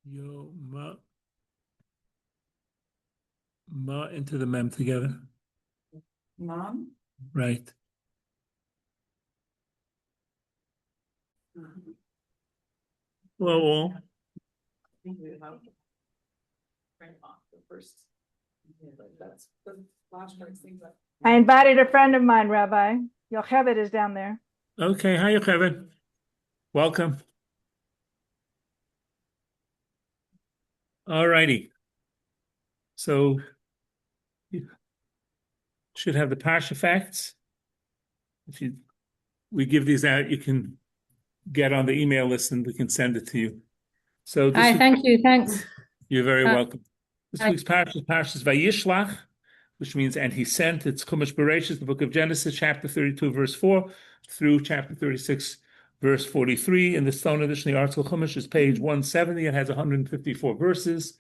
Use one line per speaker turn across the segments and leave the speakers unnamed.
Yo, ma into the mem together.
Mom?
Right. Well,
I invited a friend of mine, Rabbi. Yocheved is down there.
okay. Hi, Kevin. Welcome. All righty. So you should have the Parsha facts. If we give these out, you can get on the email list and we can send it to you. So
Hi, thank you. Thanks.
You're very welcome. This
Hi.
week's Parsha is Parshat Vayishlach, which means "and he sent." It's Chumash Bereshis, the book of Genesis, chapter 32, verse 4, through chapter 36, verse 43. In the Stone Edition, the Article Chumash is page 170. It has 154 verses.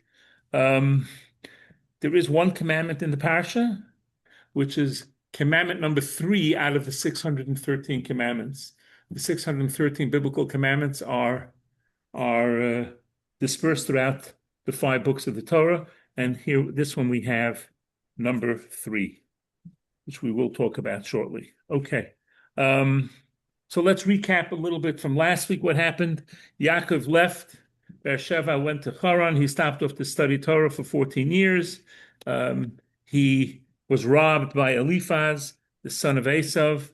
There is one commandment in the Parsha, which is commandment number 3 out of the 613 commandments. The 613 biblical commandments are dispersed throughout the 5 books of the Torah, and here, this one we have number 3, which we will talk about shortly. Okay, so let's recap a little bit from last week. What happened? Yaakov left Beersheba, went to Haran. He stopped off to study Torah for 14 years. He was robbed by Eliphaz, the son of Esav.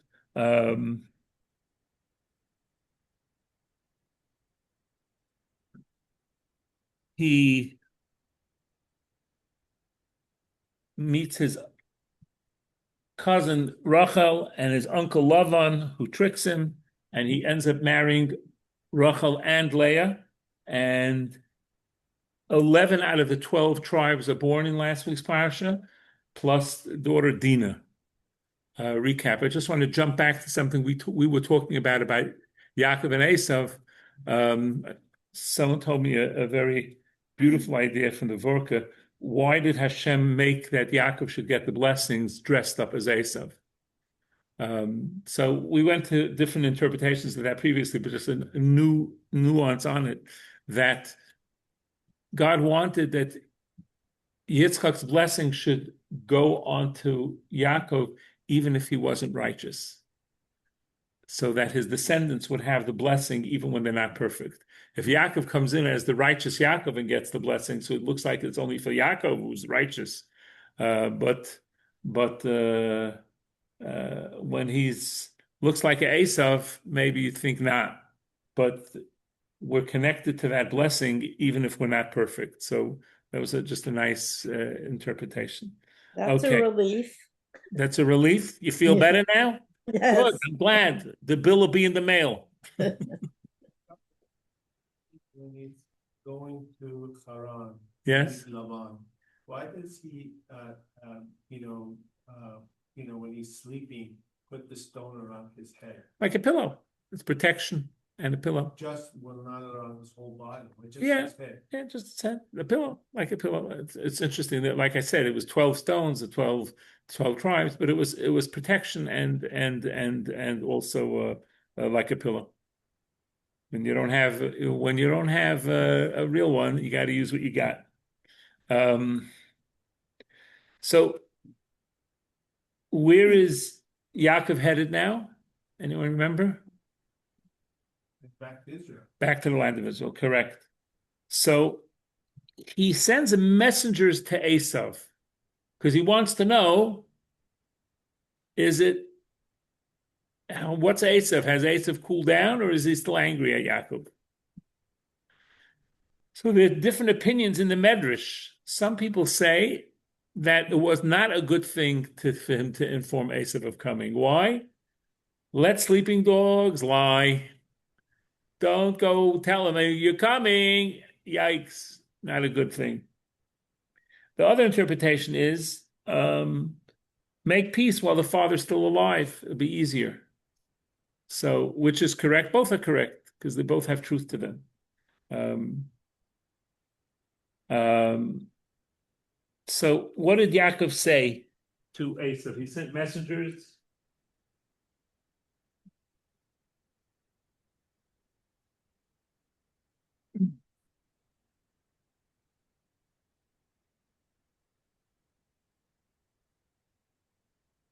He meets his cousin Rachel and his uncle Lavan, who tricks him, and he ends up marrying Rachel and Leah. And 11 out of the 12 tribes are born in last week's Parsha, plus daughter Dinah. Recap. I just want to jump back to something we were talking about Yaakov and Esav. Someone told me a very beautiful idea from the Vorka. Why did Hashem make that Yaakov should get the blessings dressed up as Esav? So we went to different interpretations of that previously, but just a new nuance on it, that God wanted that Yitzchak's blessing should go on to Yaakov even if he wasn't righteous, so that his descendants would have the blessing even when they're not perfect. If Yaakov comes in as the righteous Yaakov and gets the blessing, so it looks like it's only for Yaakov who's righteous, but when he's looks like an Esav, maybe you think not, but we're connected to that blessing even if we're not perfect. So that was just a nice interpretation.
That's
Okay.
a relief.
That's a relief. You feel
Yeah.
better now?
Yes.
Good. I'm glad. The bill will be in the mail.
When he's going to Haran,
Yes.
Lavan, why does he, when he's sleeping, put the stone around his head?
Like a pillow. It's protection and a pillow.
Just, well, not around his whole body, but just
Yeah.
his head.
Yeah, just his head. A pillow, like a pillow. It's interesting that, like I said, it was 12 stones, the 12 tribes, but it was protection and also like a pillow. When you don't have a real one, you got to use what you got. So where is Yaakov headed now? Anyone remember?
Back to Israel.
Back to the land of Israel, correct. So he sends messengers to Esav because he wants to know, what's Esav? Has Esav cooled down or is he still angry at Yaakov? So there are different opinions in the Medrash. Some people say that it was not a good thing for him to inform Esav of coming. Why? Let sleeping dogs lie. Don't go tell him you're coming. Yikes. Not a good thing. The other interpretation is make peace while the father's still alive. It'll be easier. So, which is correct? Both are correct because they both have truth to them. So what did Yaakov say to Esav? He sent messengers.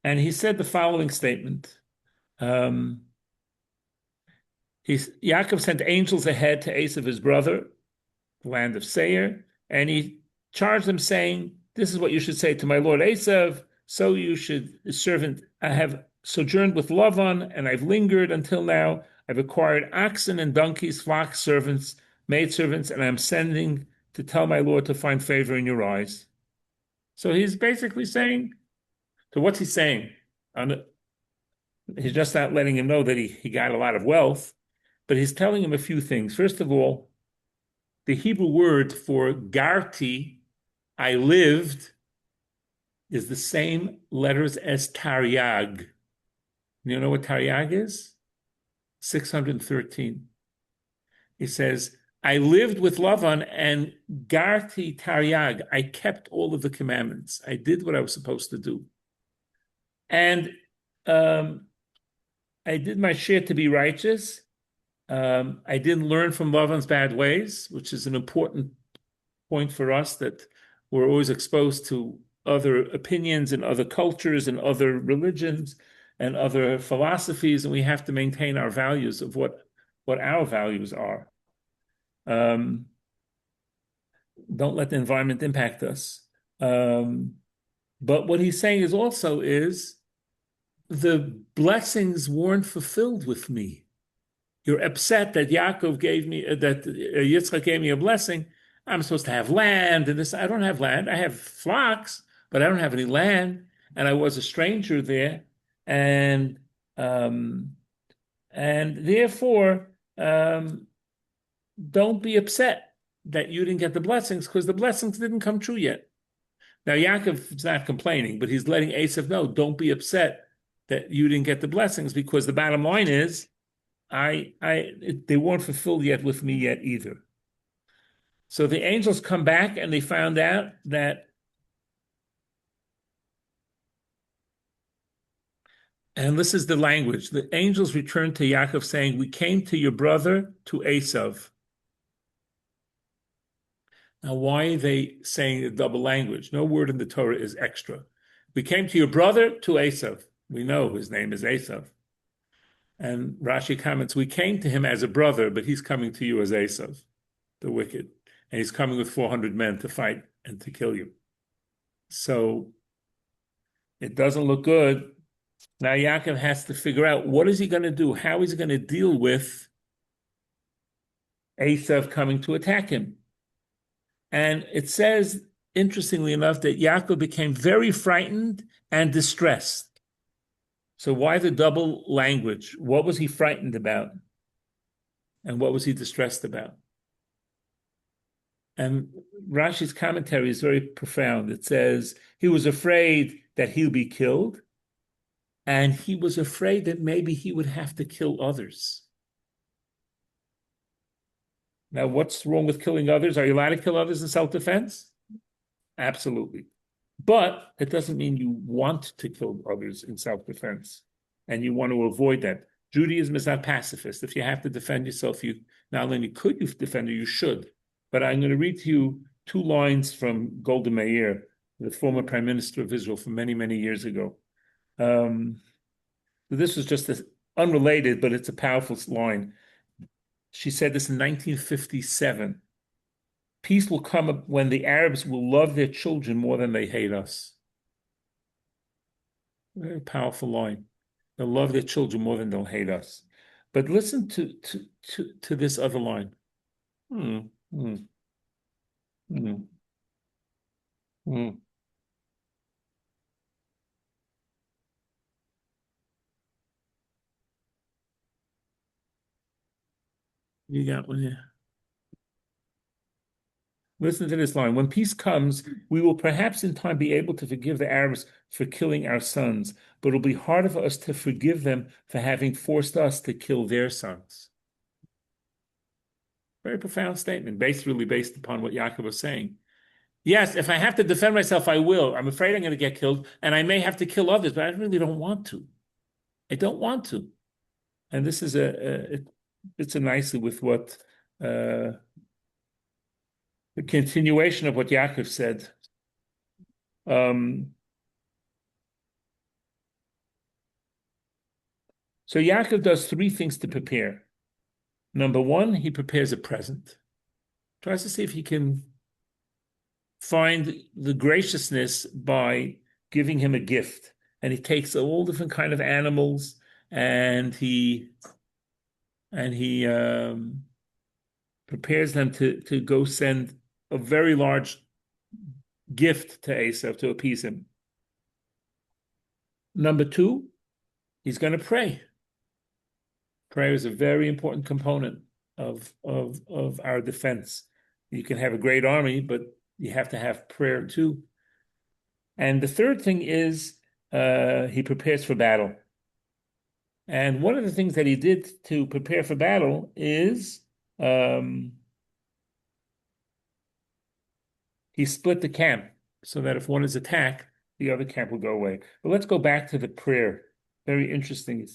And he said the following statement. Yaakov sent angels ahead to Esav, his brother, the land of Seir, and he charged them, saying, "This is what you should say to my lord Esav. So you should, servant, I have sojourned with Lavan, and I've lingered until now. I've acquired oxen and donkeys, flocks, servants, maidservants, and I'm sending to tell my lord to find favor in your eyes." So he's basically saying, so what's he saying? He's just not letting him know that he got a lot of wealth, but he's telling him a few things. First of all, the Hebrew word for garti, I lived, is the same letters as taryag. You know what taryag is? 613. He says, I lived with Lavan and garti taryag. I kept all of the commandments. I did what I was supposed to do. And I did my share to be righteous. I didn't learn from Lavan's bad ways, which is an important point for us, that we're always exposed to other opinions and other cultures and other religions and other philosophies, and we have to maintain our values of what our values are. Don't let the environment impact us. But what he's saying is also the blessings weren't fulfilled with me. You're upset that Yaakov gave me, that Yitzchak gave me a blessing. I'm supposed to have land, and this, I don't have land. I have flocks, but I don't have any land, and I was a stranger there, and therefore, don't be upset that you didn't get the blessings, because the blessings didn't come true yet. Now Yaakov is not complaining, but he's letting Esav know, don't be upset that you didn't get the blessings, because the bottom line is, they weren't fulfilled yet with me yet either. So the angels come back and they found out that, and this is the language, the angels returned to Yaakov saying, we came to your brother, to Esav. Now, why are they saying a double language? No word in the Torah is extra. We came to your brother, to Esav. We know his name is Esav. And Rashi comments, we came to him as a brother, but he's coming to you as Esav, the wicked. And he's coming with 400 men to fight and to kill you. So it doesn't look good. Now Yaakov has to figure out, what is he going to do? How is he going to deal with Esav coming to attack him? And it says, interestingly enough, that Yaakov became very frightened and distressed. So why the double language? What was he frightened about? And what was he distressed about? And Rashi's commentary is very profound. It says he was afraid that he'll be killed, and he was afraid that maybe he would have to kill others. Now, what's wrong with killing others? Are you allowed to kill others in self-defense? Absolutely. But it doesn't mean you want to kill others in self-defense, and you want to avoid that. Judaism is not pacifist. If you have to defend yourself, you not only could you defend you, you should. But I'm going to read to you 2 lines from Golda Meir, the former prime minister of Israel from many, many years ago. This was just unrelated, but it's a powerful line. She said this in 1957. Peace will come when the Arabs will love their children more than they hate us. Very powerful line. They'll love their children more than they'll hate us. But listen to this other line. You got one here. Listen to this line. When peace comes, we will perhaps in time be able to forgive the Arabs for killing our sons, but it'll be harder for us to forgive them for having forced us to kill their sons. Very profound statement, really based upon what Yaakov was saying. Yes, if I have to defend myself, I will. I'm afraid I'm going to get killed, and I may have to kill others, but I really don't want to. I don't want to. And this is it's a nicely with what the continuation of what Yaakov said. So Yaakov does three things to prepare. Number one, he prepares a present. Tries to see if he can find the graciousness by giving him a gift. And he takes all different kind of animals, and he prepares them to go send a very large gift to Esav to appease him. Number two, he's going to pray. Prayer is a very important component of our defense. You can have a great army, but you have to have prayer too. And the third thing is he prepares for battle. And one of the things that he did to prepare for battle is he split the camp so that if one is attacked, the other camp will go away. But let's go back to the prayer. Very interesting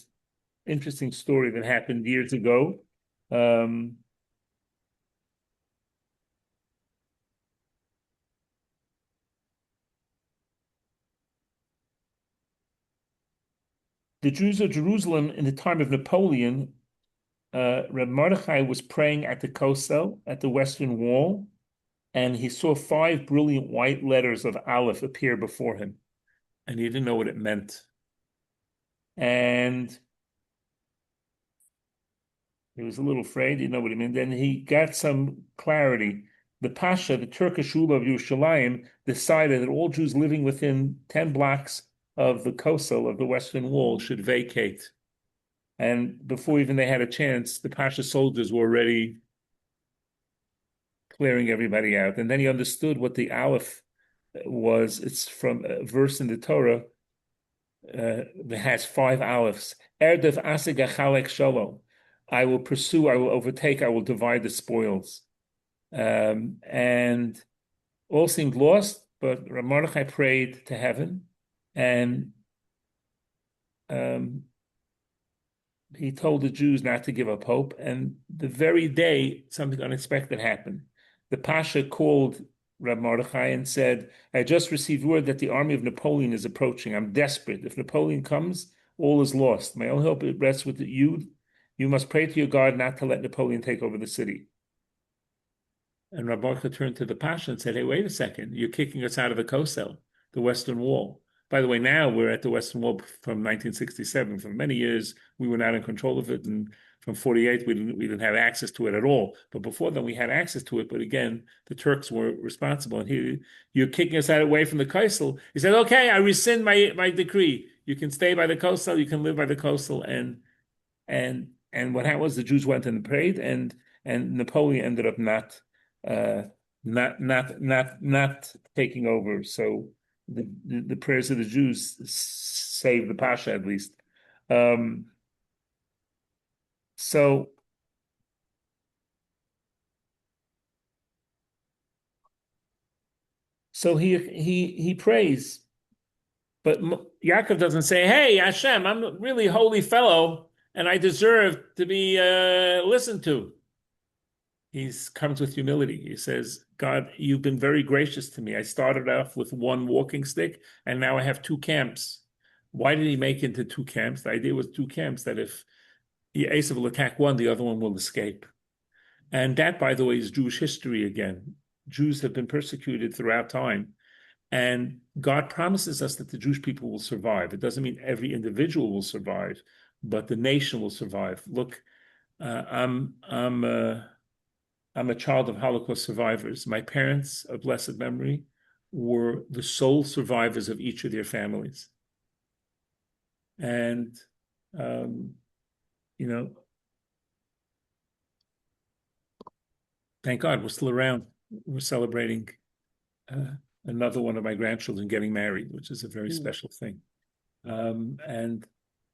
story that happened years ago. The Jews of Jerusalem in the time of Napoleon, Reb Mordechai was praying at the Kosel at the Western Wall, and he saw 5 brilliant white letters of Aleph appear before him, and he didn't know what it meant. And he was a little afraid, he didn't know what it meant. Then he got some clarity. The Pasha, the Turkish ruler of Yerushalayim, decided that all Jews living within 10 blocks of the Kosel, of the Western Wall, should vacate. And before even they had a chance, the Pasha soldiers were already clearing everybody out. And then he understood what the Aleph was. It's from a verse in the Torah that has 5 Alephs. Erdev asig achalek shalom. I will pursue, I will overtake, I will divide the spoils. And all seemed lost, but Rav Mordechai prayed to heaven, and he told the Jews not to give up hope. And the very day, something unexpected happened. The Pasha called Rav Mordechai and said, I just received word that the army of Napoleon is approaching. I'm desperate. If Napoleon comes, all is lost. My only hope rests with you. You must pray to your God not to let Napoleon take over the city. And Rav Mordechai turned to the Pasha and said, hey, wait a second. You're kicking us out of the Kosel, the Western Wall. By the way, now we're at the Western Wall from 1967. For many years, we were not in control of it. And from 48, we didn't have access to it at all. But before then, we had access to it. But again, the Turks were responsible. And you're kicking us out away from the Kosel. He said, okay, I rescind my decree. You can stay by the Kosel. You can live by the Kosel. And what happened was the Jews went and prayed, and Napoleon ended up not taking over. So the prayers of the Jews saved the Pasha, at least. So he prays, but Yaakov doesn't say, hey, Hashem, I'm a really holy fellow, and I deserve to be listened to. He comes with humility. He says, God, you've been very gracious to me. I started off with 1 walking stick, and now I have 2 camps. Why did he make into 2 camps? The idea was 2 camps, that if Esav will attack one, the other one will escape. And that, by the way, is Jewish history again. Jews have been persecuted throughout time. And God promises us that the Jewish people will survive. It doesn't mean every individual will survive, but the nation will survive. Look, I'm a child of Holocaust survivors. My parents, of blessed memory, were the sole survivors of each of their families. And, thank God we're still around. We're celebrating another one of my grandchildren getting married, which is a very special thing. And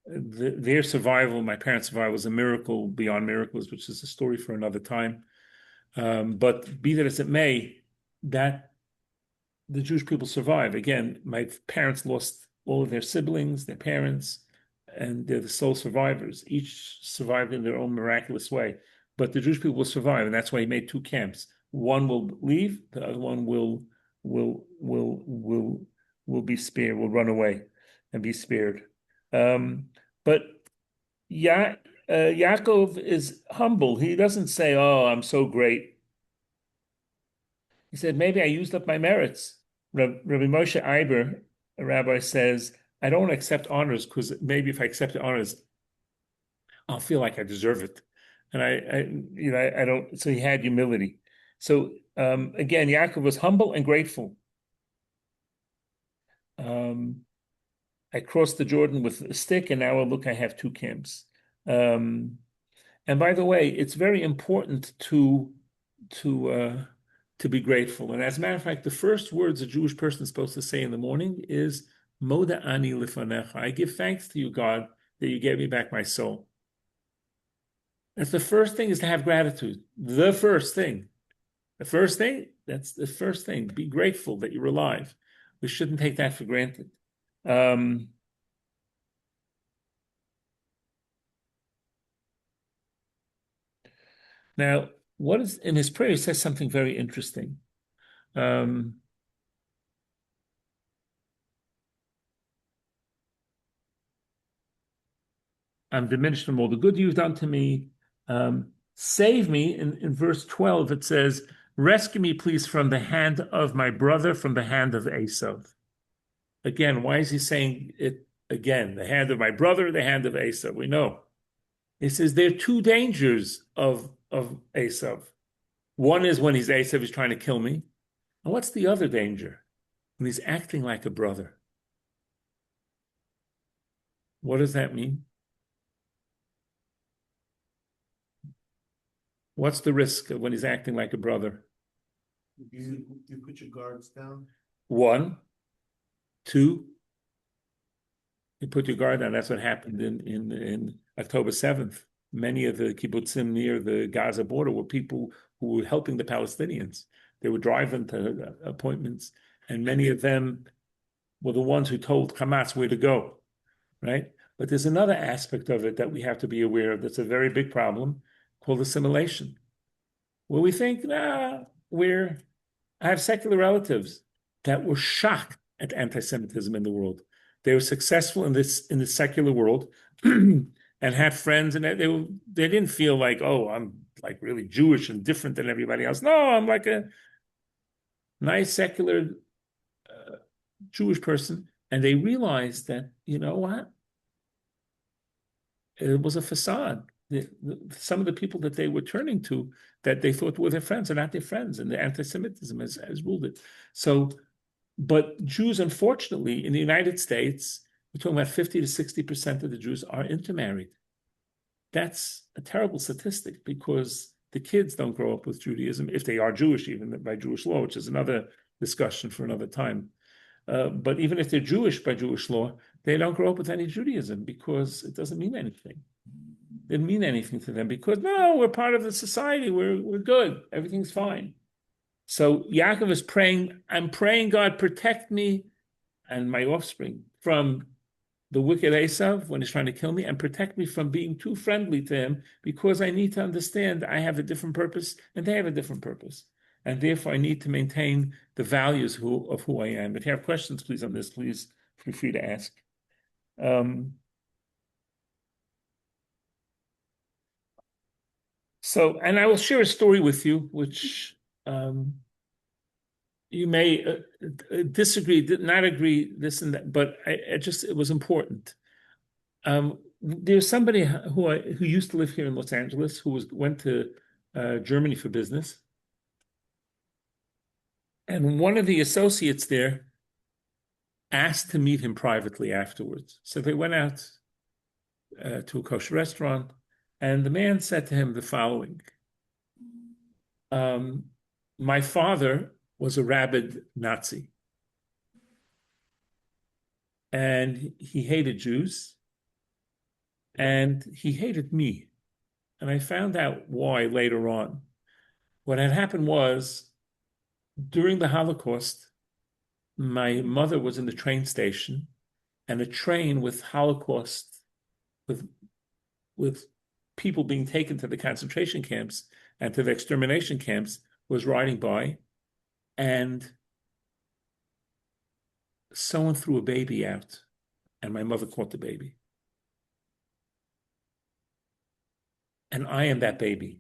their survival, my parents' survival, was a miracle beyond miracles, which is a story for another time. But be that as it may, that the Jewish people survive. Again, my parents lost all of their siblings, their parents, and they're the sole survivors. Each survived in their own miraculous way. But the Jewish people will survive, and that's why he made 2 camps. One will leave, the other one will be spared, will run away and be spared. But Yaakov is humble. He doesn't say, "Oh, I'm so great." He said, "Maybe I used up my merits." Rabbi Moshe Eiber, a rabbi, says, "I don't accept honors because maybe if I accept the honors, I'll feel like I deserve it." And I don't. So he had humility. So again, Yaakov was humble and grateful. I crossed the Jordan with a stick, and now look, I have two camps. And by the way, it's very important to be grateful. And as a matter of fact, the first words a Jewish person is supposed to say in the morning is "Moda ani lifanecha." I give thanks to you, God, that you gave me back my soul. That's the first thing, is to have gratitude. The first thing. The first thing, that's the first thing. Be grateful that you're alive. We shouldn't take that for granted. Now, what is in his prayer? He says something very interesting. I'm diminished from all the good you've done to me. Save me. In verse 12, it says, "Rescue me, please, from the hand of my brother, from the hand of Esav." Again, why is he saying it again? The hand of my brother, the hand of Esav. We know. He says there are two dangers of Esav. One is when Esav is trying to kill me. And what's the other danger? When he's acting like a brother. What does that mean? What's the risk of when he's acting like a brother?
You put your guards down.
One, two, you put your guard down. That's what happened in October 7th. Many of the kibbutzim near the Gaza border were people who were helping the Palestinians. They were driving to appointments, and many of them were the ones who told Hamas where to go, right? But there's another aspect of it that we have to be aware of that's a very big problem called assimilation, where we think, I have secular relatives that were shocked at anti-Semitism in the world. They were successful in the secular world and had friends, and they didn't feel like, oh, I'm like really Jewish and different than everybody else. No, I'm like a nice secular Jewish person. And they realized that, you know what? It was a facade. Some of the people that they were turning to that they thought were their friends are not their friends, and the anti-Semitism has ruled it. So, but Jews, unfortunately, in the United States, we're talking about 50 to 60% of the Jews are intermarried. That's a terrible statistic because the kids don't grow up with Judaism, if they are Jewish, even by Jewish law, which is another discussion for another time. But even if they're Jewish by Jewish law, they don't grow up with any Judaism because it doesn't mean anything. It didn't mean anything to them because, no, we're part of the society. We're good. Everything's fine. So Yaakov is praying, I'm praying, God, protect me and my offspring from the wicked Esav when he's trying to kill me, and protect me from being too friendly to him, because I need to understand I have a different purpose and they have a different purpose. And therefore I need to maintain the values of who I am. If you have questions, please, on this, please feel free to ask. So, and I will share a story with you, which you may disagree, not agree, this and that, but it was important. There's somebody who used to live here in Los Angeles who went to Germany for business, and one of the associates there asked to meet him privately afterwards. So they went out to a kosher restaurant, and the man said to him the following: my father was a rabid Nazi, and he hated Jews, and he hated me. And I found out why later on. What had happened was, during the Holocaust, my mother was in the train station, and a train with Holocaust, with people being taken to the concentration camps and to the extermination camps, was riding by, and someone threw a baby out, and my mother caught the baby. and I am that baby.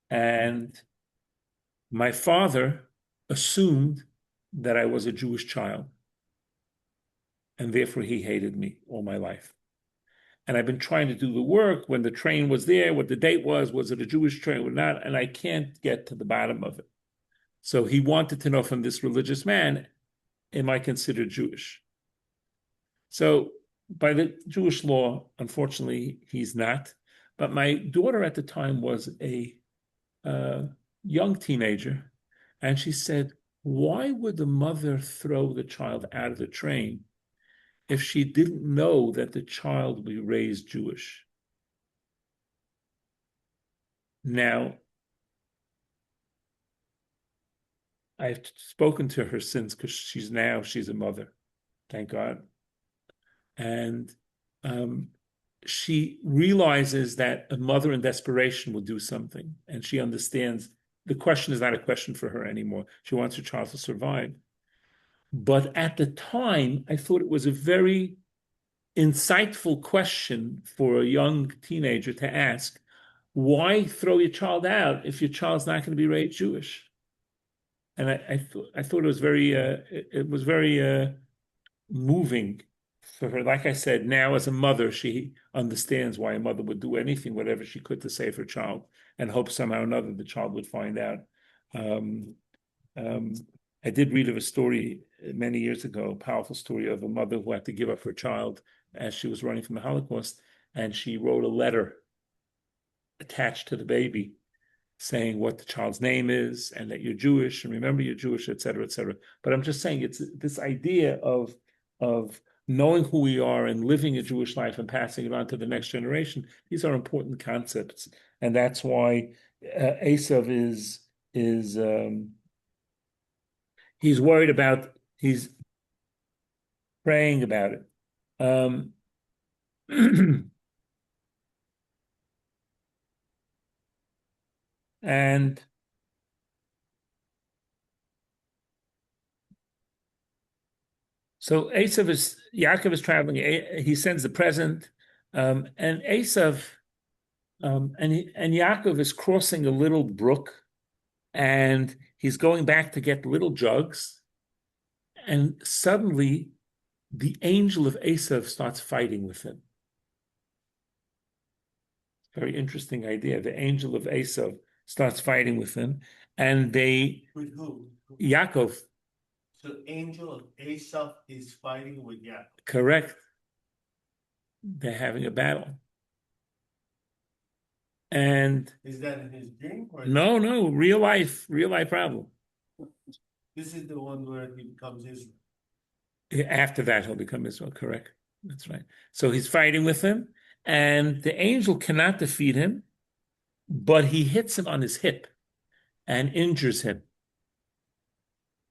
And my father assumed that I was a Jewish child, and therefore he hated me all my life. And I've been trying to do the work when the train was there, what the date was it a Jewish train or not, and I can't get to the bottom of it. So he wanted to know from this religious man, am I considered Jewish? So by the Jewish law, unfortunately, he's not. But my daughter at the time was a young teenager, and she said, why would the mother throw the child out of the train if she didn't know that the child would be raised Jewish? Now, I've spoken to her since because she's a mother, thank God. And she realizes that a mother in desperation will do something, and she understands the question is not a question for her anymore. She wants her child to survive. But at the time, I thought it was a very insightful question for a young teenager to ask. Why throw your child out if your child's not going to be raised Jewish? And I thought it was very moving for her. Like I said, now as a mother, she understands why a mother would do anything, whatever she could, to save her child, and hope somehow or another the child would find out. I did read of a story many years ago, a powerful story of a mother who had to give up her child as she was running from the Holocaust, and she wrote a letter attached to the baby saying what the child's name is and that you're Jewish and remember you're Jewish, et cetera, et cetera. But I'm just saying it's this idea of knowing who we are and living a Jewish life and passing it on to the next generation. These are important concepts, and that's why Esav is he's worried about, he's praying about it. And so Yaakov is traveling. He sends the present, and Esav, and Yaakov is crossing a little brook, and he's going back to get little jugs, and suddenly the angel of Esav starts fighting with him. Very interesting idea. The angel of Esav starts fighting with him, and
With who?
Yaakov.
So angel of Asaph is fighting with Yaakov.
Correct. They're having a battle. And
Is that in his dream? Or
no, real life problem.
This is the one where he becomes Israel.
After that, he'll become Israel, correct? That's right. So he's fighting with him, and the angel cannot defeat him, but he hits him on his hip and injures him.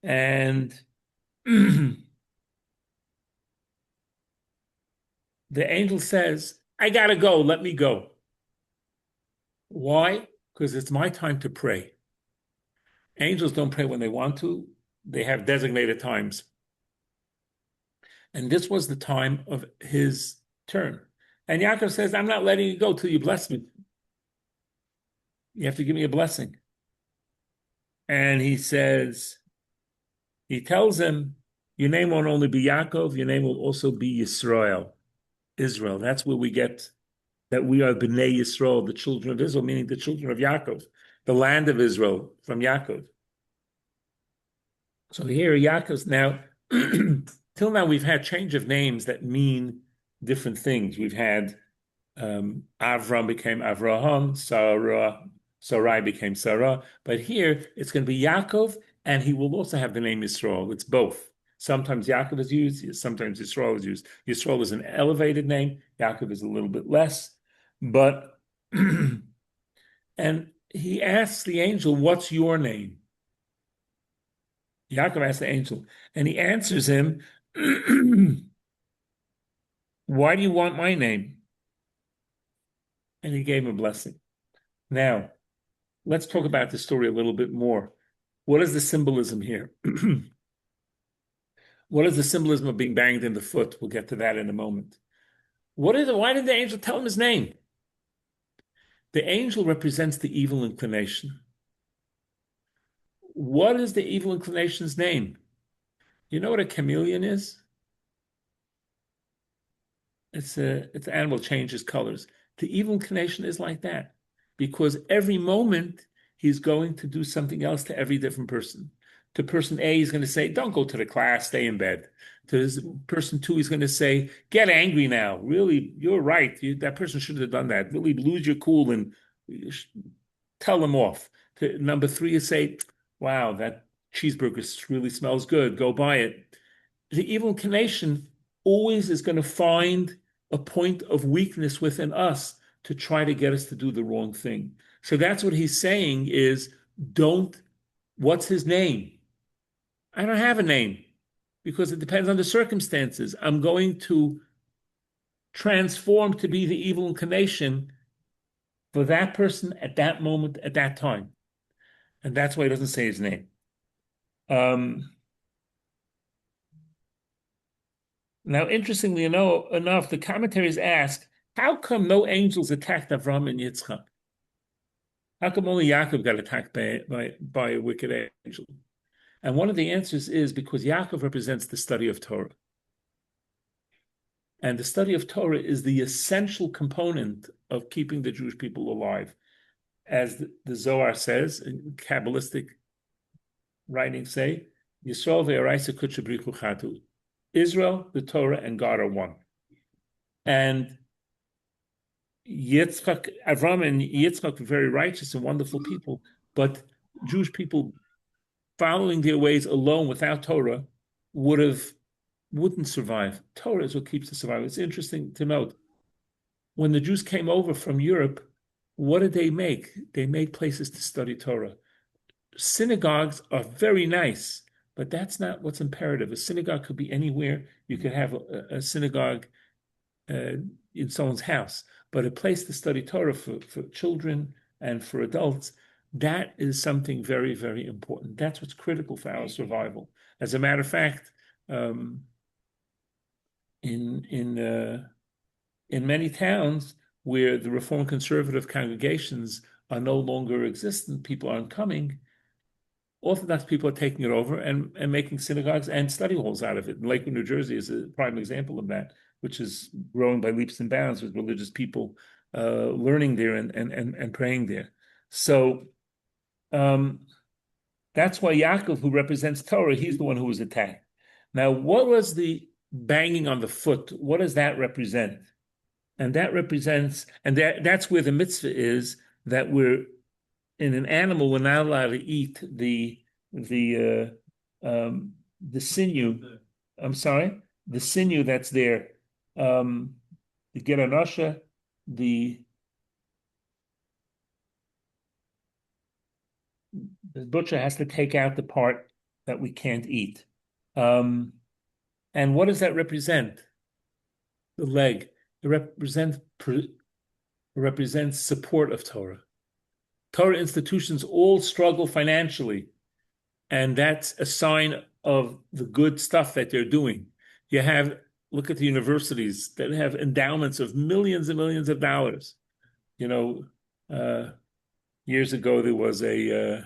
And the angel says, I gotta go, let me go. Why? Because it's my time to pray. Angels don't pray when they want to, they have designated times. And this was the time of his turn. And Yaakov says, I'm not letting you go till you bless me. You have to give me a blessing. And he tells him, your name won't only be Yaakov, your name will also be Yisrael, Israel. That's where we get that we are Bnei Yisrael, the children of Israel, meaning the children of Yaakov, the land of Israel from Yaakov. So here Yaakov's now, till now we've had change of names that mean different things. We've had Avram became Avraham, Sarai became Sarah, but here it's going to be Yaakov, and he will also have the name Yisrael. It's both. Sometimes Yaakov is used, sometimes Yisrael is used. Yisrael is an elevated name, Yaakov is a little bit less, but and he asks the angel, what's your name? Yaakov asks the angel, and he answers him, why do you want my name? And he gave him a blessing. Now, let's talk about the story a little bit more. What is the symbolism here? What is the symbolism of being banged in the foot? We'll get to that in a moment. Why did the angel tell him his name? The angel represents the evil inclination. What is the evil inclination's name? You know what a chameleon is? It's an animal changes colors. The evil inclination is like that because every moment he's going to do something else to every different person. To person A, he's going to say, don't go to the class, stay in bed. To person 2, he's going to say, get angry now. Really, you're right. That person shouldn't have done that. Really lose your cool and tell them off. To number 3 is say, wow, that cheeseburger really smells good. Go buy it. The evil inclination always is going to find a point of weakness within us to try to get us to do the wrong thing. So that's what he's saying is, what's his name? I don't have a name because it depends on the circumstances. I'm going to transform to be the evil inclination for that person at that moment, at that time. And that's why he doesn't say his name. Now, interestingly enough, the commentaries ask, how come no angels attacked Avraham and Yitzchak? How come only Yaakov got attacked by a wicked angel? And one of the answers is because Yaakov represents the study of Torah. And the study of Torah is the essential component of keeping the Jewish people alive. As the Zohar says, in Kabbalistic writings say, Yisrael ve'araisa kutchabrichu chatu. Israel, the Torah, and God are one. And Avraham and Yitzchak were very righteous and wonderful people, but Jewish people following their ways alone without Torah wouldn't survive. Torah is what keeps us alive. It's interesting to note, when the Jews came over from Europe, what did they make? They made places to study Torah. Synagogues are very nice, but that's not what's imperative. A synagogue could be anywhere. You could have a synagogue in someone's house, but a place to study Torah for children and for adults, that is something very, very important. That's what's critical for our survival. As a matter of fact, in many towns where the Reform Conservative congregations are no longer existent, people aren't coming, Orthodox people are taking it over and making synagogues and study halls out of it. And Lakewood, New Jersey is a prime example of that, which is growing by leaps and bounds with religious people learning there and praying there. So that's why Yaakov, who represents Torah, he's the one who was attacked. Now, what was the banging on the foot? What does that represent? And that represents, and that's where the mitzvah is, that we're in an animal, we're not allowed to eat the sinew. I'm sorry, the sinew that's there. The geranasha, the butcher has to take out the part that we can't eat. And what does that represent? The leg. It represents support of Torah. Torah institutions all struggle financially, and that's a sign of the good stuff that they're doing. Look at the universities that have endowments of millions and millions of dollars. Years ago, there was a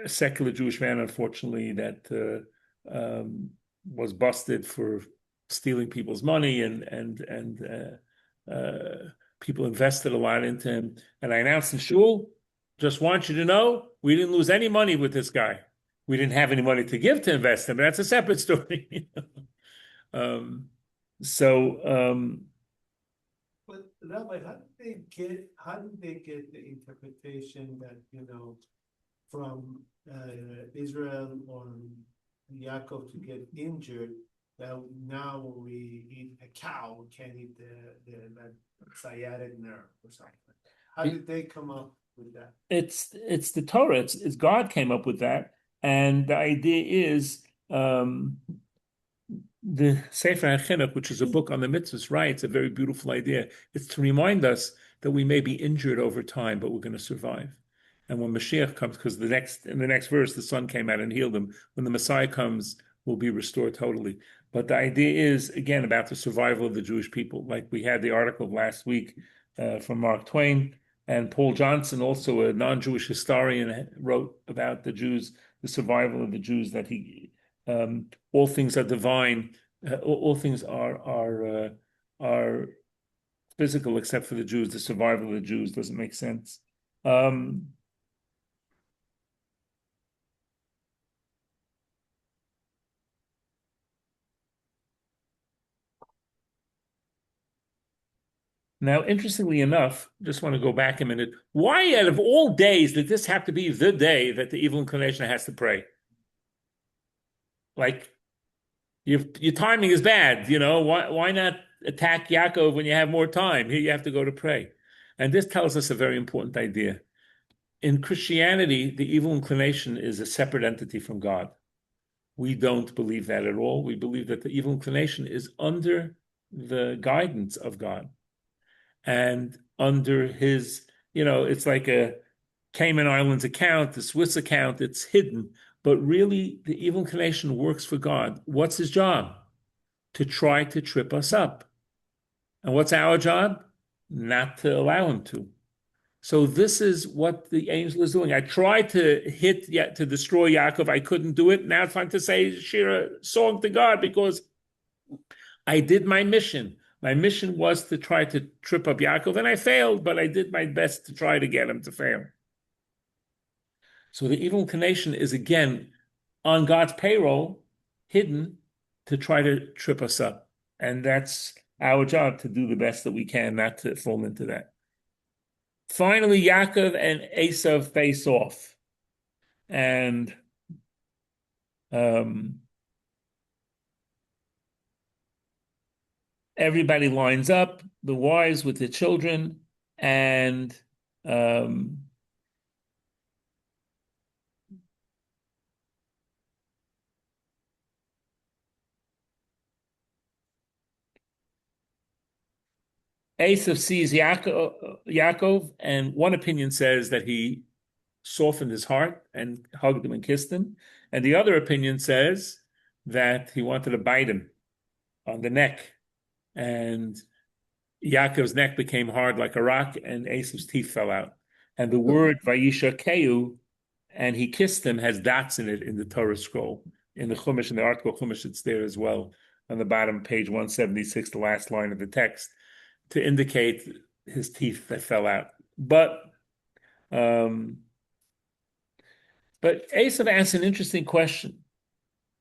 secular Jewish man, unfortunately, that was busted for stealing people's money, and people invested a lot into him. And I announced in shul, just want you to know, we didn't lose any money with this guy. We didn't have any money to give to invest him, but that's a separate story. But
Rabbi, how did they get the interpretation that, from Israel or Yaakov to get injured, that now when we eat a cow, we can't eat that sciatic nerve or something? How did they come up with that?
It's the Torah. It's God came up with that, and the idea is the Sefer HaChinuch, which is a book on the mitzvahs, writes a very beautiful idea. It's to remind us that we may be injured over time, but we're going to survive. And when Mashiach comes, because in the next verse, the son came out and healed him. When the Messiah comes, we'll be restored totally. But the idea is, again, about the survival of the Jewish people. Like we had the article last week from Mark Twain. And Paul Johnson, also a non-Jewish historian, wrote about the Jews, the survival of the Jews, that all things are divine, all things are physical except for the Jews. The survival of the Jews doesn't make sense. Now, interestingly enough, just want to go back a minute. Why, out of all days, did this have to be the day that the evil inclination has to pray? Like, your timing is bad, Why not attack Yaakov when you have more time? Here you have to go to pray. And this tells us a very important idea. In Christianity, the evil inclination is a separate entity from God. We don't believe that at all. We believe that the evil inclination is under the guidance of God. And under his, it's like a Cayman Islands account, the Swiss account, it's hidden. But really, the evil inclination works for God. What's his job? To try to trip us up. And what's our job? Not to allow him to. So this is what the angel is doing. I tried to to destroy Yaakov. I couldn't do it. Now it's time to say Shira song to God because I did my mission. My mission was to try to trip up Yaakov, and I failed, but I did my best to try to get him to fail. So the evil inclination is again on God's payroll, hidden, to try to trip us up. And that's our job, to do the best that we can, not to fall into that. Finally, Yaakov and Esav face off. And everybody lines up, the wives with the children, and Esav sees Yaakov, and one opinion says that he softened his heart and hugged him and kissed him. And the other opinion says that he wanted to bite him on the neck. And Yaakov's neck became hard like a rock, and Esav's teeth fell out. And the word Vayishlach, and he kissed him, has dots in it in the Torah scroll. In the Chumash, in the article Chumash, it's there as well. On the bottom, page 176, the last line of the text, to indicate his teeth that fell out. But Esav asks an interesting question.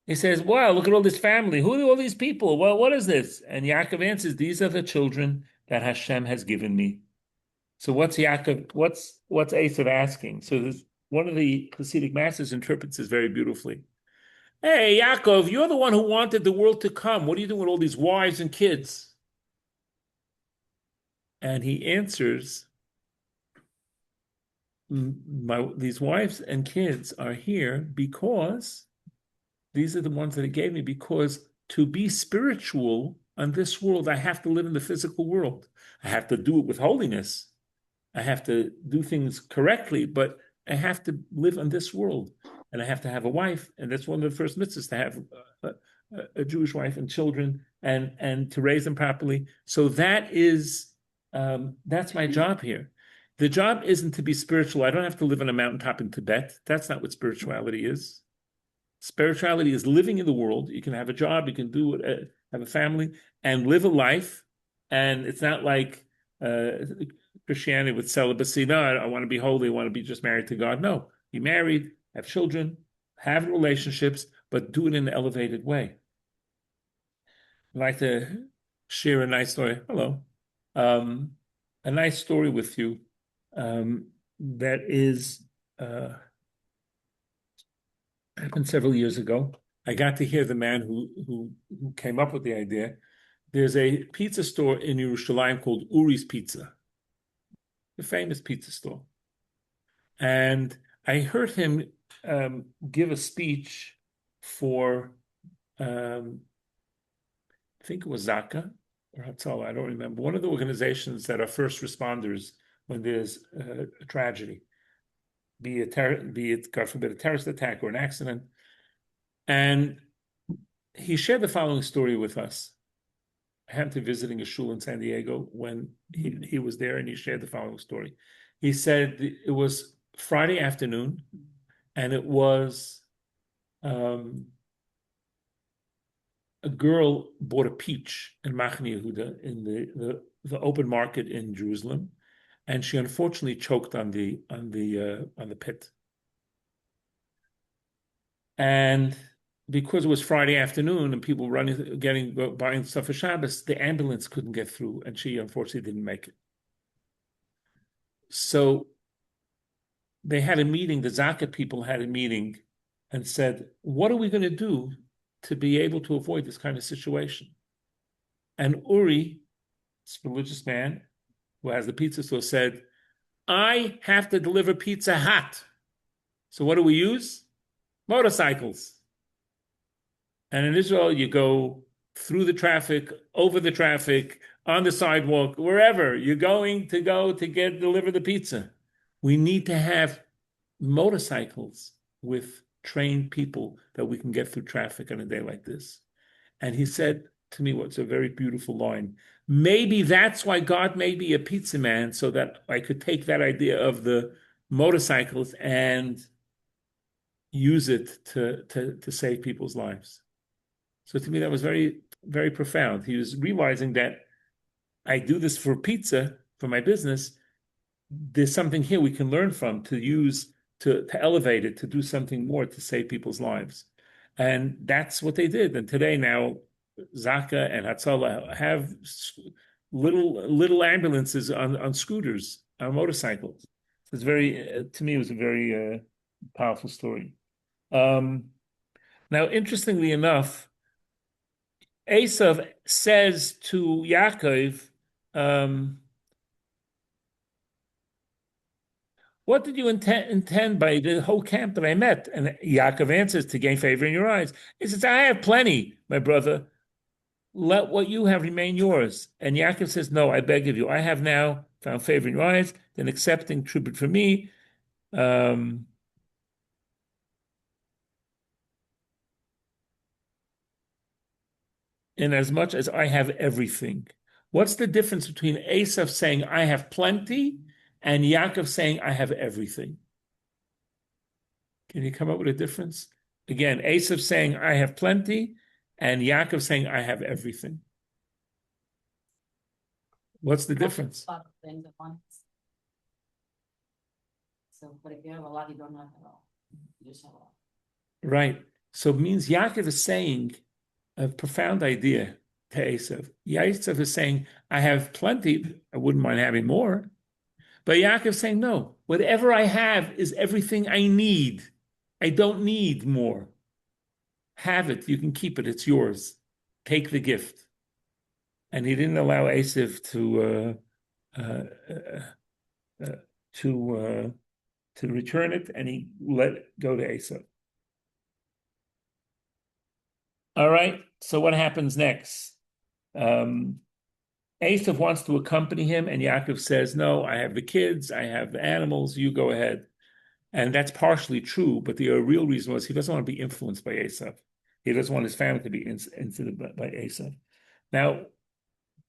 He says, wow, look at all this family. Who are all these people? Well, what is this? And Yaakov answers, these are the children that Hashem has given me. So what's Esav asking? So one of the Hasidic masters interprets this very beautifully. Hey, Yaakov, you're the one who wanted the world to come. What are you doing with all these wives and kids? And he answers, these wives and kids are here because these are the ones that he gave me, because to be spiritual on this world, I have to live in the physical world. I have to do it with holiness. I have to do things correctly, but I have to live on this world. And I have to have a wife. And that's one of the first mitzvahs, to have a Jewish wife and children and to raise them properly. So that's my job here. The job isn't to be spiritual. I don't have to live on a mountaintop in Tibet. That's not what spirituality is. Spirituality is living in the world. You can have a job, you can have a family, and live a life. And it's not like Christianity with celibacy. No, I want to be holy. I want to be just married to God. No, be married, have children, have relationships, but do it in an elevated way. I'd like to share a nice story. Hello. A nice story with you that is happened several years ago. I got to hear the man who came up with the idea. There's a pizza store in Yerushalayim called Uri's Pizza, the famous pizza store. And I heard him give a speech for, I think it was Zaka or Hatzalah, I don't remember, one of the organizations that are first responders when there's a tragedy, be it, God forbid, a terrorist attack or an accident. And he shared the following story with us. happened to visiting a shul in San Diego when he was there, and he shared the following story. He said it was Friday afternoon, and it was a girl bought a peach in Machne Yehuda in the open market in Jerusalem, and she unfortunately choked on the pit. And because it was Friday afternoon and people buying stuff for Shabbos, the ambulance couldn't get through, and she unfortunately didn't make it. So they had a meeting. The Zaka people had a meeting and said, "What are we going to do to be able to avoid this kind of situation?" And Uri, this religious man who has the pizza store, said, "I have to deliver pizza hot. So what do we use? Motorcycles. And in Israel, you go through the traffic, over the traffic, on the sidewalk, wherever you're going to go to deliver the pizza. We need to have motorcycles with trained people that we can get through traffic on a day like this." And he said to me what's a very beautiful line. Maybe that's why God made me a pizza man, so that I could take that idea of the motorcycles and use it to save people's lives. So to me, that was very, very profound. He was realizing that I do this for pizza, for my business. There's something here we can learn from to use, to elevate it, to do something more to save people's lives. And that's what they did. And today now, Zaka and Hatzalah have little ambulances on scooters, on motorcycles. It's very, to me, it was a very powerful story. Now, interestingly enough, Esav says to Yaakov, "What did you intend by the whole camp that I met?" And Yaakov answers, "To gain favor in your eyes." He says, "I have plenty, my brother. Let what you have remain yours." And Yaakov says, "No, I beg of you. I have now found favor in your eyes, then accepting tribute from me. In as much as I have everything." What's the difference between Esav saying, "I have plenty," and Yaakov saying, "I have everything"? Can you come up with a difference? Again, Esav saying, "I have plenty," and Yaakov saying, "I have everything." What's the difference?
A lot of things at once. So, but if you have a lot, you don't have it all. You just have a lot.
Right. So it means Yaakov is saying a profound idea to Esav. Esav is saying, "I have plenty. I wouldn't mind having more." But Yaakov is saying, "No, whatever I have is everything I need. I don't need more. Have it. You can keep it. It's yours. Take the gift." And he didn't allow Esav to return it, and he let it go to Esav. All right. So what happens next? Esav wants to accompany him, and Yaakov says, "No, I have the kids, I have the animals, you go ahead." And that's partially true, but the real reason was he doesn't want to be influenced by Esav. He doesn't want his family to be influenced by Esav. Now,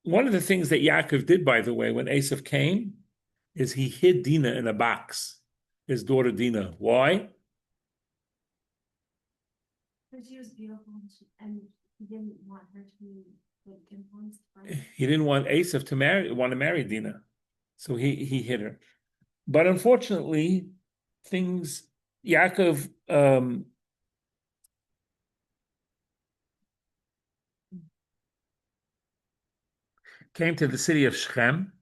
one of the things that Yaakov did, by the way, when Esav came, is he hid Dinah in a box, his daughter Dinah. Why?
Because she was beautiful and he didn't want her to be like influenced by
He didn't want Esav to marry Dinah, so he hid her. But unfortunately, Yaakov came to the city of Shechem,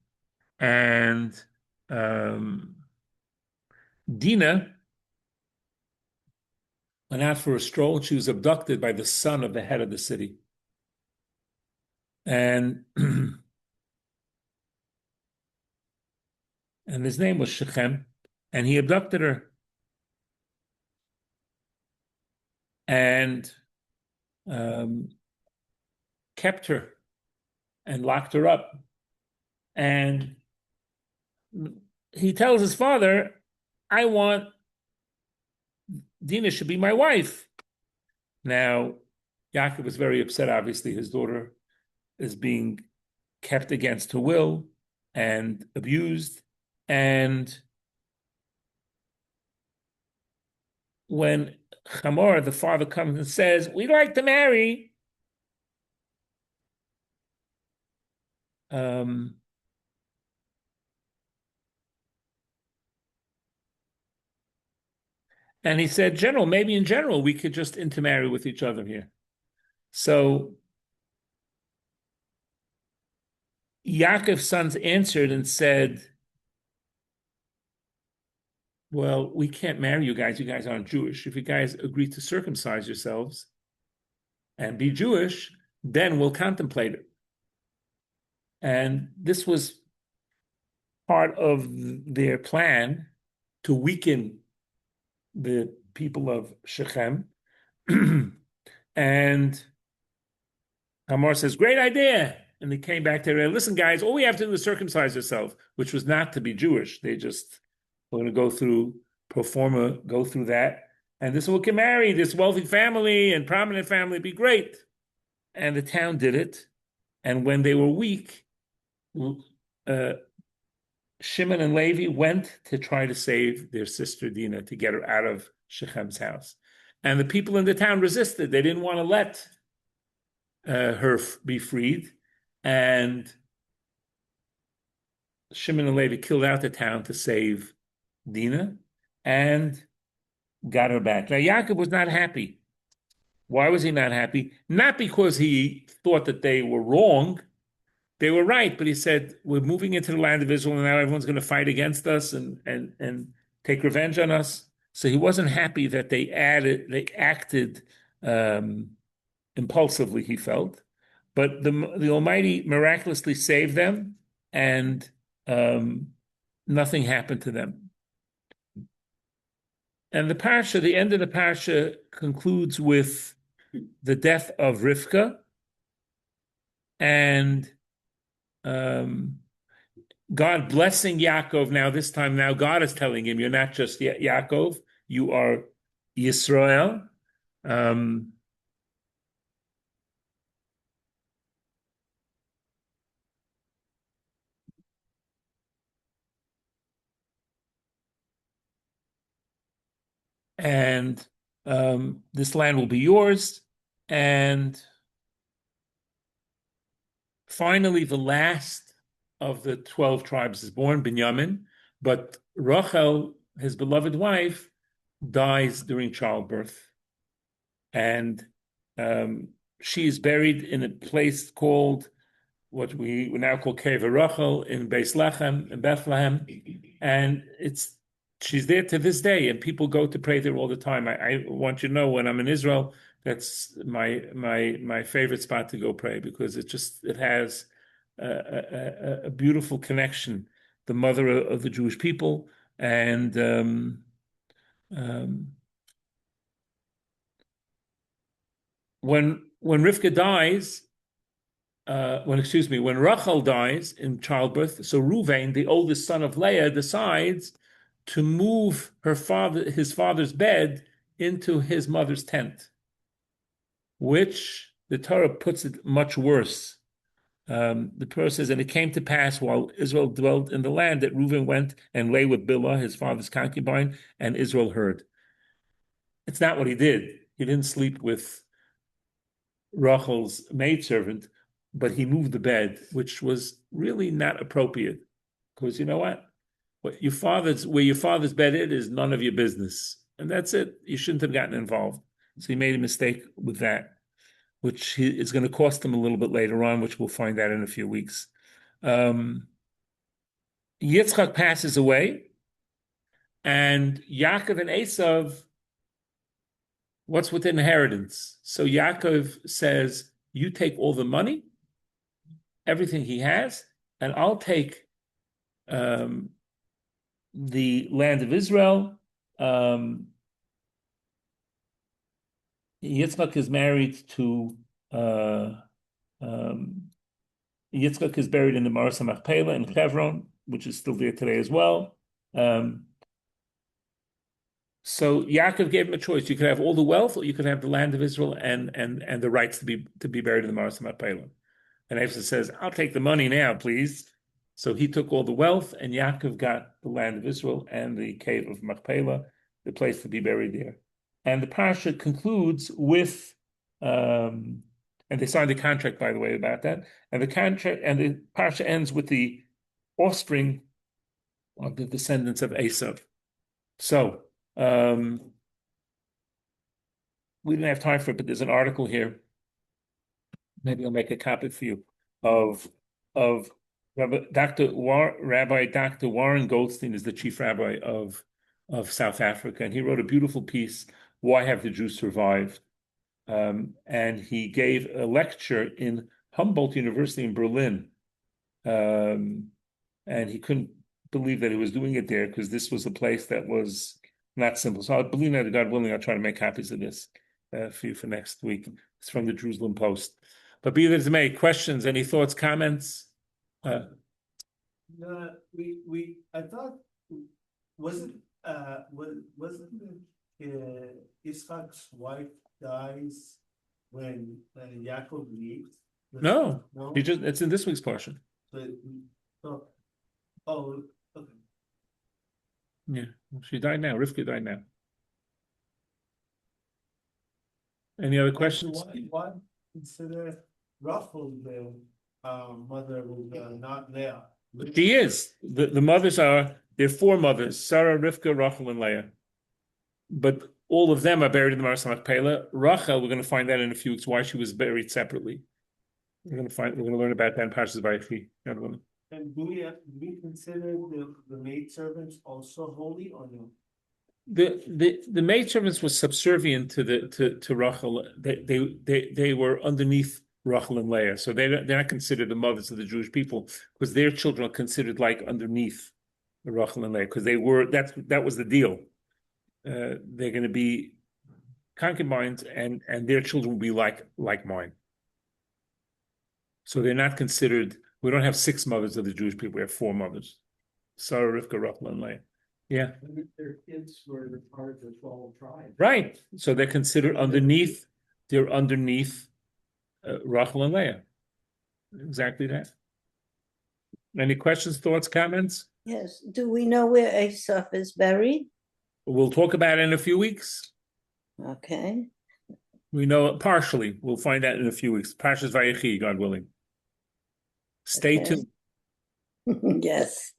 and Dinah went out for a stroll. She was abducted by the son of the head of the city. And his name was Shechem, and he abducted her. And kept her and locked her up. And he tells his father, "I want Dinah should be my wife." Now, Yaakov was very upset, obviously. His daughter is being kept against her will and abused. And when Hamor, the father, comes and says, "We'd like to marry," and he said, maybe in general, we could just intermarry with each other here. So Yaakov's sons answered and said, "Well, we can't marry you guys. You guys aren't Jewish. If you guys agree to circumcise yourselves and be Jewish, then we'll contemplate it." And this was part of their plan to weaken the people of Shechem. And Hamor says, "Great idea." And they came back to her, "Listen, guys, all we have to do is circumcise ourselves," which was not to be Jewish. They just were going to go through pro forma, go through that. And this will get married, this wealthy family and prominent family, be great. And the town did it. And when they were weak, Shimon and Levi went to try to save their sister Dinah, to get her out of Shechem's house. And the people in the town resisted. They didn't want to let her be freed. And Shimon and Levi killed out the town to save Dinah and got her back. Now, Yaakov was not happy. Why was he not happy? Not because he thought that they were wrong. They were right, but he said, "We're moving into the land of Israel, and now everyone's going to fight against us and take revenge on us." So he wasn't happy that they acted impulsively, he felt. But the Almighty miraculously saved them, and nothing happened to them. And the Parsha, the end of the Parsha, concludes with the death of Rivka, and God blessing Yaakov. Now, this time, now God is telling him, "You're not just Yaakov, you are Yisrael." And this land will be yours. And finally, the last of the 12 tribes is born, Binyamin, but Rachel, his beloved wife, dies during childbirth. And she is buried in a place called, what we now call Cave Rachel, in Beis Lechem, in Bethlehem. And she's there to this day, and people go to pray there all the time. I want you to know, when I'm in Israel, that's my favorite spot to go pray, because it has a beautiful connection, the mother of the Jewish people. And when Rivka dies, when Rachel dies in childbirth, so Reuven, the oldest son of Leah, decides to move his father's bed into his mother's tent, which the Torah puts it much worse. The Torah says, "And it came to pass while Israel dwelt in the land that Reuven went and lay with Bilhah, his father's concubine, and Israel heard." It's not what he did. He didn't sleep with Rachel's maidservant, but he moved the bed, which was really not appropriate. Because you know what? Where your father's bed is none of your business. And that's it. You shouldn't have gotten involved. So he made a mistake with that, which is going to cost him a little bit later on, which we'll find out in a few weeks. Yitzchak passes away, and Yaakov and Esav, what's with inheritance? So Yaakov says, "You take all the money, everything he has, and I'll take the land of Israel." Yitzchak is married to Yitzchak is buried in the Maras HaMachpelah in Hebron, which is still there today as well. So Yaakov gave him a choice: you could have all the wealth, or you could have the land of Israel and the rights to be buried in the Maras HaMachpelah. And Esav says, I'll take the money now, please. So he took all the wealth, and Yaakov got the land of Israel and the cave of Machpelah, the place to be buried there. And the Parsha concludes with, and they signed a contract, by the way, about that. And the contract and the Parsha ends with the offspring of the descendants of Esav. So we didn't have time for it, but there's an article here. Maybe I'll make a copy for you of Rabbi Dr. Warren Goldstein is the chief rabbi of South Africa, and he wrote a beautiful piece, Why Have the Jews Survived? And he gave a lecture in Humboldt University in Berlin. And he couldn't believe that he was doing it there because this was a place that was not simple. So I believe that, God willing, I'll try to make copies of this for you for next week. It's from the Jerusalem Post. But be that as it may, questions, any thoughts, comments?
I thought, wasn't Yitzchak's wife dies when Yaakov leaves?
No,
No.
it's in this week's portion.
Okay.
Yeah, she died now. Rivka died now. Any other questions?
Why consider Rachel the mother who's not there?
She is. The mothers are, there are four mothers, Sarah, Rivka, Rachel, and Leah. But all of them are buried in the Maras Machpelah. Rachel, we're going to find out in a few weeks why she was buried separately. We're going to learn about that in Parshat Vayishlach.
And do we consider the maidservants also holy or no?
The maidservants were subservient to Rachel. They were underneath Rachel and Leah, so they're not considered the mothers of the Jewish people because their children are considered like underneath Rachel and Leah because that was the deal. They're going to be concubines, and their children will be like mine. So they're not considered. We don't have six mothers of the Jewish people. We have four mothers: Sarah, Rivka, Rachel, and Leah. Yeah.
Their kids were part of the 12 tribes.
Right. So they're considered underneath. They're underneath Rachel and Leah. Exactly that. Any questions, thoughts, comments?
Yes. Do we know where Asaph is buried?
We'll talk about it in a few weeks.
Okay.
We know it partially. We'll find out in a few weeks. Parshat Vayishlach, God willing. Stay
Okay.
tuned.
Yes.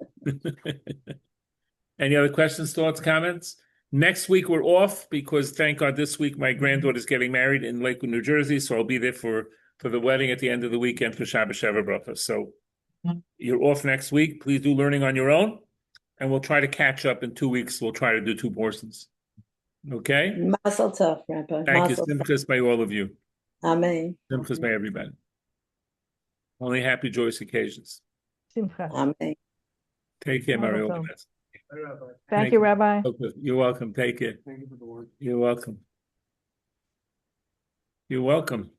Any other questions, thoughts, comments? Next week we're off because thank God this week my granddaughter's getting married in Lakewood, New Jersey, so I'll be there for the wedding at the end of the weekend for Shabbat Sheva Bracha. So you're off next week. Please do learning on your own, and we'll try to catch up in 2 weeks. We'll try to do 2 portions. Okay?
Mazel tov, Rabbi.
Thank you.
Mazel tov.
Simchas by all of you.
Amen.
Simchas by everybody. Only happy, joyous occasions.
Simcha.
Amen.
Take care, Mario.
Mazel tov. Thank you, Rabbi.
You're welcome. Take care.
Thank you for the work.
You're welcome. You're welcome.